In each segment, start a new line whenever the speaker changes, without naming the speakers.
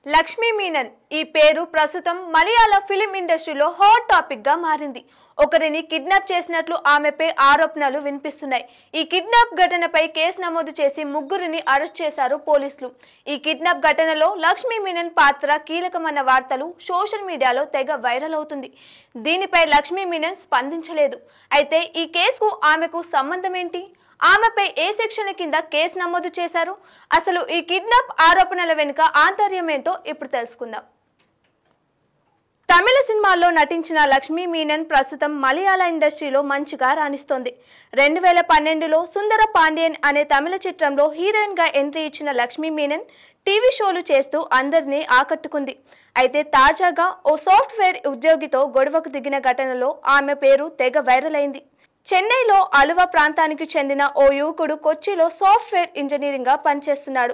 లక్ష్మీ మీనన్ ఈ పేరు ప్రస్తుతం మలయాళ ఫిలిం ఇండస్ట్రీలో హాట్ టాపిక్ గా మారింది. ఒకరిని కిడ్నాప్ చేసినట్లు ఆమెపై ఆరోపణలు వినిపిస్తున్నాయి. ఈ కిడ్నాప్ ఘటనపై కేసు నమోదు చేసి ముగ్గురిని అరెస్ట్ చేశారు పోలీసులు. ఈ కిడ్నాప్ ఘటనలో లక్ష్మీ మీనన్ పాత్ర కీలకమన్న వార్తలు సోషల్ మీడియాలో తెగ వైరల్ అవుతుంది. దీనిపై లక్ష్మీ మీనన్ స్పందించలేదు. అయితే ఈ కేసుకు ఆమెకు సంబంధం ఏంటి? ఆమెపై ఏ సెక్షన్ కింద కేసు నమోదు చేశారు? అసలు ఈ కిడ్నాప్ ఆరోపణల వెనుక ఆంతర్యం ఏంటో ఇప్పుడు తెలుసుకుందాం. తమిళ సినిమాల్లో నటించిన లక్ష్మీ మీనన్ ప్రస్తుతం మలయాళ ఇండస్ట్రీలో మంచిగా రాణిస్తోంది. 2012లో సుందర పాండ్యన్ అనే తమిళ చిత్రంలో హీరోయిన్ గా ఎంట్రీ ఇచ్చిన లక్ష్మీ మీనన్ టీవీ షోలు చేస్తూ అందరినీ ఆకట్టుకుంది. అయితే తాజాగా ఓ సాఫ్ట్వేర్ ఉద్యోగితో గొడవకు దిగిన ఘటనలో ఆమె పేరు తెగ వైరల్ అయింది. చెన్నైలో అలువ ప్రాంతానికి చెందిన ఓ యువకుడు కొచ్చిలో సాఫ్ట్వేర్ ఇంజనీరింగ్ గా పనిచేస్తున్నాడు.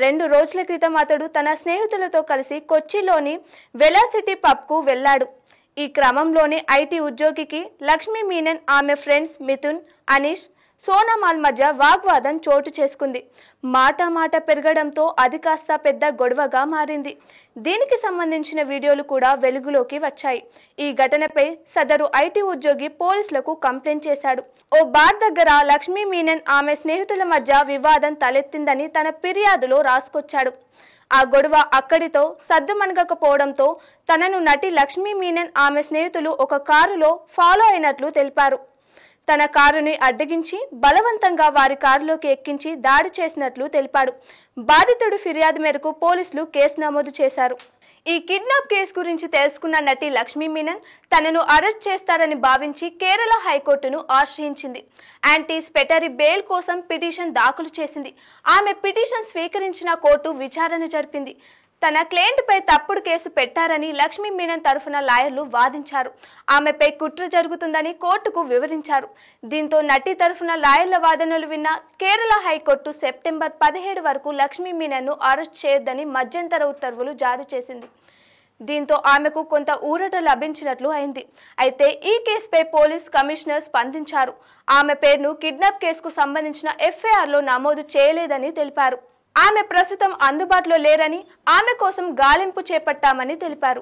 2 రోజుల క్రితం అతడు తన స్నేహితులతో కలిసి కొచ్చిలోని వెలాసిటీ పబ్ కు వెళ్లాడు. ఈ క్రమంలోనే ఐటీ ఉద్యోగికి లక్ష్మీ మీనన్ ఆమె ఫ్రెండ్స్ మిథున్, అనీష్, సోనామాల్ మధ్య వాగ్వాదం చోటు చేసుకుంది. మాట పెరగడంతో అది కాస్త పెద్ద గొడవగా మారింది. దీనికి సంబంధించిన వీడియోలు కూడా వెలుగులోకి వచ్చాయి. ఈ ఘటనపై సదరు ఐటీ ఉద్యోగి పోలీసులకు కంప్లైంట్ చేశాడు. ఓ బార్ దగ్గర లక్ష్మీ మీనన్ ఆమె స్నేహితుల మధ్య వివాదం తలెత్తిందని తన ఫిర్యాదులో రాసుకొచ్చాడు. ఆ గొడవ అక్కడితో సద్దుమణగకపోవడంతో తనను నటి లక్ష్మీ మీనన్ ఆమె స్నేహితులు ఒక కారులో ఫాలో అయినట్లు తెలిపారు. తన కారుని అడ్డగించి బలవంతంగా వారి కారులోకి ఎక్కించి దాడి చేసినట్లు తెలిపాడు. బాధితుడు ఫిర్యాదు మేరకు పోలీసులు కేసు నమోదు చేశారు. ఈ కిడ్నాప్ కేసు గురించి తెలుసుకున్న నటి లక్ష్మీ మీనన్ తనను అరెస్ట్ చేస్తారని భావించి కేరళ హైకోర్టును ఆశ్రయించింది. యాంటీ-స్పెటరీ బెయిల్ కోసం పిటిషన్ దాఖలు చేసింది. ఆమె పిటిషన్ స్వీకరించిన కోర్టు విచారణ జరిపింది. తన క్లయింట్పై తప్పుడు కేసు పెట్టారని లక్ష్మీ మీనన్ తరఫున లాయర్లు వాదించారు. ఆమెపై కుట్ర జరుగుతుందని కోర్టుకు వివరించారు. దీంతో నటి తరఫున లాయర్ల వాదనలు విన్న కేరళ హైకోర్టు సెప్టెంబర్ 17 వరకు లక్ష్మీ మీనన్ను అరెస్ట్ చేయొద్దని మధ్యంతర ఉత్తర్వులు జారీ చేసింది. దీంతో ఆమెకు కొంత ఊరట లభించినట్లు అయింది. అయితే ఈ కేసుపై పోలీస్ కమిషనర్ స్పందించారు. ఆమె పేరును కిడ్నాప్ కేసుకు సంబంధించిన ఎఫ్ఐఆర్లో నమోదు చేయలేదని తెలిపారు. ఆమె ప్రస్తుతం అందుబాటులో లేరని, ఆమె కోసం గాలింపు చేపట్టామని తెలిపారు.